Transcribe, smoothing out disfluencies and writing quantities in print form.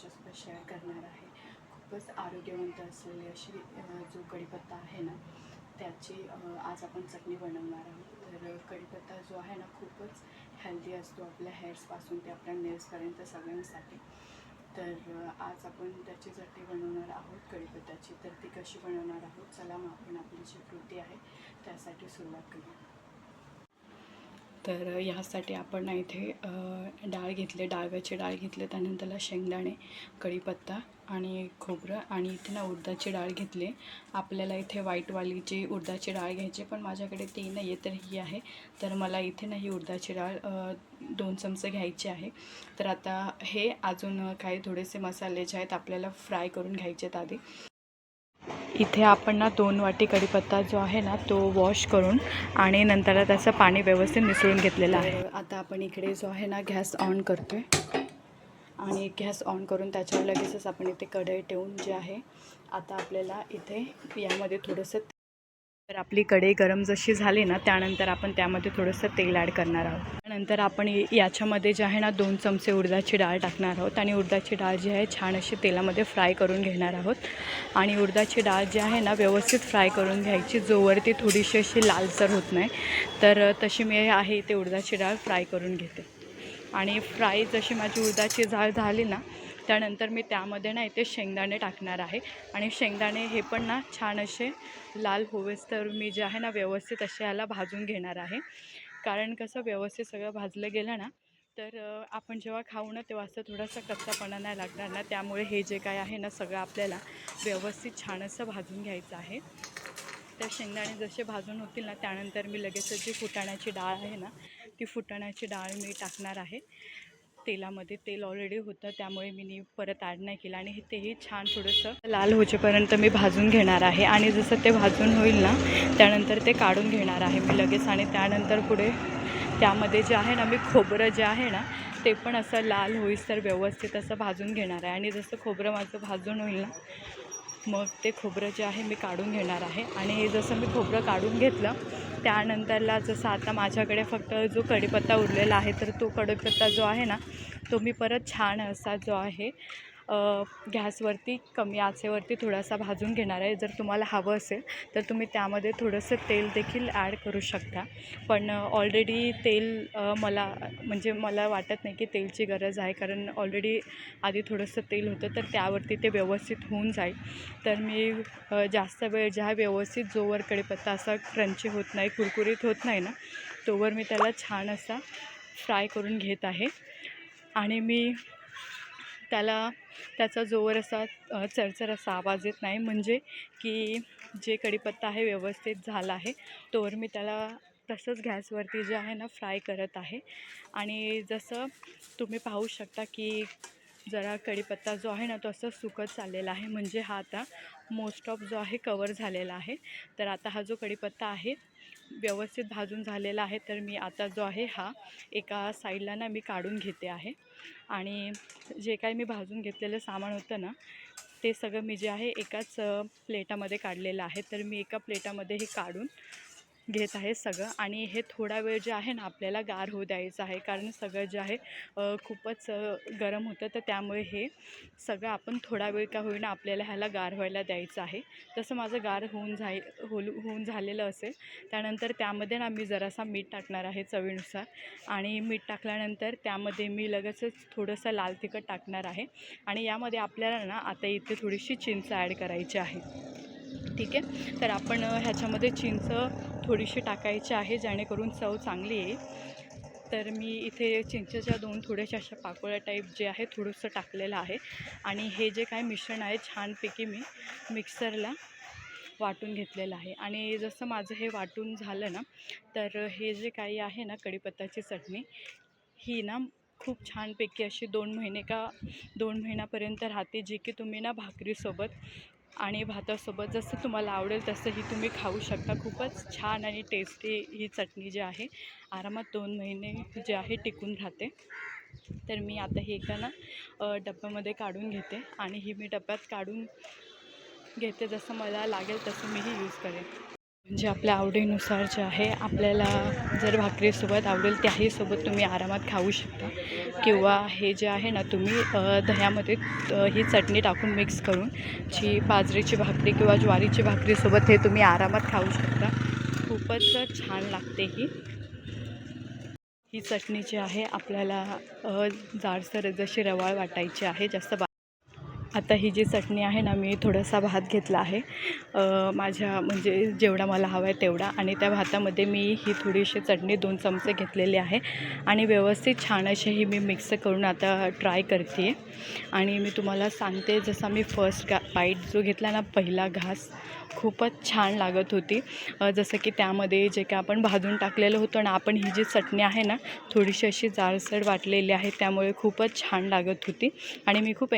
तुमच्यासोबत शेअर करणार आहे. खूपच आरोग्यवंत असलेली अशी जो कढीपत्ता आहे ना त्याची आज आपण चटणी बनवणार आहोत. तर कढीपत्ता जो आहे ना खूपच हेल्दी असतो आपल्या हेअर्सपासून ते आपल्या नेल्सपर्यंत सगळ्यांसाठी. तर आज आपण त्याची चटणी बनवणार आहोत कढीपत्त्याची. तर ती कशी बनवणार आहोत चला मग आपण आपली जी कृती आहे त्यासाठी सुरुवात करूया. तर ह्यासाठी आपण ना इथे डाळ घेतले, डाळव्याची डाळ घेतले, त्यानंतरला शेंगदाणे, कढीपत्ता आणि खोबरं आणि इथे ना उडदाची डाळ घेतली. आपल्याला इथे व्हाईटवाली जी उडदाची डाळ घ्यायची, पण माझ्याकडे ती नाही आहे तर ही आहे. तर मला इथे ना ही उडदाची डाळ 2 चमचे घ्यायची आहे. तर आता हे अजून काही थोडेसे मसाले जे आहेत आपल्याला फ्राय करून घ्यायचे आहेत आधी. इथे आपण ना 2 वाटी कढीपत्ता जो आहे ना तो वॉश करून आणि नंतर त्याचं पाणी व्यवस्थित मिसळून घेतलेलं आहे. आता आपण इकडे जो आहे ना गॅस ऑन करतो आहे आणि गॅस ऑन करून त्याच्यावर लगेचच आपण इथे कढई ठेवून जे आहे आता आपल्याला इथे यामध्ये थोडंसं तर आपली कढई गरम जशी झाली ना त्यानंतर आपण त्यामध्ये थोडंसं तेल ॲड करणार आहोत. त्यानंतर आपण याच्यामध्ये जे आहे ना 2 चमचे उडदाची डाळ टाकणार आहोत आणि उडदाची डाळ जी आहे छान अशी तेलामध्ये फ्राय करून घेणार आहोत. आणि उडदाची डाळ जी आहे ना व्यवस्थित फ्राय करून घ्यायची जोवर ती थोडीशी अशी लालसर होत नाही. तर तशी मी आहे इथे उडदाची डाळ फ्राय करून घेते. आणि फ्राय जशी माझी उडदाची डाळ झाली ना त्यानंतर मी त्यामध्ये ना इथे शेंगदाणे टाकणार आहे. आणि शेंगदाणे हे पण ना छान असे लाल होवेस तर मी जे आहे ना व्यवस्थित असे याला भाजून घेणार आहे. कारण कसं व्यवस्थित सगळं भाजलं गेलं ना तर आपण जेव्हा खाऊ ना तेव्हा असं थोडासा कच्चापणा नाही लागणार ना. त्यामुळे हे जे काय आहे ना सगळं आपल्याला व्यवस्थित छान असं भाजून घ्यायचं आहे. तर शेंगदाणे जसे भाजून होतील ना त्यानंतर मी लगेचच जी फुटाण्याची डाळ आहे ना ती फुटाण्याची डाळ मी टाकणार आहे तेलामध्ये. तेल ऑलरेडी होतं त्यामुळे मी परत ॲड नाही केलं आणि तेही छान थोडंसं लाल होईपर्यंत मी भाजून घेणार आहे. आणि जसं ते भाजून होईल ना त्यानंतर ते काढून घेणार आहे मी लगेच. आणि त्यानंतर पुढे त्यामध्ये जे आहे ना मी खोबरं जे आहे ना ते पण असं लाल होईस तर व्यवस्थित असं भाजून घेणार आहे. आणि जसं खोबरं माझं भाजून होईल ना मग ते खोबरं जे आहे मी काढून घेणार आहे. आणि जसं मी खोबरं काढून घेतलं त्यानंतरला जसं आता माझ्याकडे फक्त जो कढीपत्ता उरलेला आहे तर तो कढीपत्ता जो आहे ना तो मी परत छान असा जो आहे गॅसवरती कमी आचेवरती थोडासा भाजून घेणार आहे. जर तुम्हाला हवं असेल तर तुम्ही त्यामध्ये थोडंसं तेल देखील ॲड करू शकता. पण ऑलरेडी तेल मला वाटत नाही की तेलची गरज आहे, कारण ऑलरेडी आधी थोडंसं तेल होतं तर त्यावरती ते व्यवस्थित होऊन जाईल. तर मी जास्त वेळ ज्या व्यवस्थित जोवर कढीपत्ता असा क्रंची होत नाही, कुरकुरीत होत नाही ना तोवर मी त्याला छान असा फ्राय करून घेत आहे. आणि मी त्याचा जोवर असा चरचर असा आवाज येत नाही म्हणजे की जे कढीपत्ता आहे व्यवस्थित झाला आहे तोवर मी त्याला तसंच गॅसवरती जे आहे ना फ्राय करत आहे. आणि जसं तुम्ही पाहू शकता की जरा कढीपत्ता जो आहे ना तो असं सुकत चाललेला आहे म्हणजे हा आता मोस्ट ऑफ जो आहे कवर झालेला आहे. तर आता हा जो कढीपत्ता आहे व्यवस्थित भाजून झालेला आहे. तर मी आता जो आहे हा एका साईडला ना मी काढून घेते आहे. आणि जे काही मी भाजून घेतलेलं सामान होतं ना ते सगळं मी जे आहे एकाच प्लेटामध्ये काढलेलं आहे. तर मी एका प्लेटामध्ये हे काढून घेत आहे सगळं. आणि हे थोडा वेळ जे आहे ना आपल्याला गार होऊ द्यायचं आहे, कारण सगळं जे आहे खूपच गरम होतं. तर त्यामुळे हे सगळं आपण थोडा वेळ का होईना आपल्याला ह्याला गार व्हायला द्यायचं आहे. तसं माझं गार होऊन झालेलं असेल त्यानंतर त्यामध्ये ना मी जरासा मीठ टाकणार आहे चवीनुसार. आणि मीठ टाकल्यानंतर त्यामध्ये मी लगेचच थोडंसं लाल तिखट टाकणार आहे. आणि यामध्ये आपल्याला ना आता इथे थोडीशी चिंच ॲड करायची आहे. ठीक आहे, तर आपण ह्याच्यामध्ये चिंच थोडीशी टाकायची आहे जेणेकरून चव चांगली येईल. तर मी इथे चिंचेच्या 2 थोड्याशा अशा पाकोळ्या टाईप जे आहे थोडंसं टाकलेलं आहे. आणि हे जे काय मिश्रण आहे छानपैकी मी मिक्सरला वाटून घेतलेलं आहे. आणि जसं माझं हे वाटून झालं ना तर हे जे काही आहे ना कढीपत्त्याची चटणी ही ना खूप छानपैकी अशी 2 महिन्यापर्यंत राहते, जी की तुम्ही ना भाकरीसोबत आणि भातासोबत जसं तुम्हाला आवडेल तसं ही तुम्ही खाऊ शकता. खूपच छान आणि टेस्टी ही चटणी जी आहे आरामात 2 महिने जे आहे टिकून राहते. तर मी आता हे एका ना डब्यामध्ये काढून घेते आणि ही मी डब्यात काढून घेते, जसं मला लागेल तसं मी ही यूज करेन. म्हणजे आपल्या आवडीनुसार जे आहे आपल्याला जर भाकरीसोबत आवडेल त्याहीसोबत तुम्ही आरामात खाऊ शकता, किंवा हे जे आहे ना तुम्ही दह्यामध्ये ही चटणी टाकून मिक्स करून बाजरीची भाकरी किंवा ज्वारीची भाकरीसोबत हे तुम्ही आरामात खाऊ शकता. खूपच छान लागते ही चटणी जी आहे आपल्याला जाडसर जशी रवाळ वाटायची आहे, जास्त आता ही जी चटणी आहे ना, मी थोडासा भात घेतला आहे माझ्या म्हणजे जेवढा मला हवा आहे तेवढा, आणि त्या भातामध्ये मी ही थोडीशी चटणी 2 चमचे घेतलेली आहे आणि व्यवस्थित छान अशी ही मी मिक्स करून आता ट्राय करते आहे. आणि मी तुम्हाला सांगते, जसा मी फर्स्ट बाईट जो घेतला ना, पहिला घास खूपच छान लागत होती. जसं की त्यामध्ये जे काय आपण भाजून टाकलेलं होतं ना, आपण ही जी चटणी आहे ना थोडीशी अशी जाडसर वाटलेली आहे, त्यामुळे खूपच छान लागत होती आणि मी खूप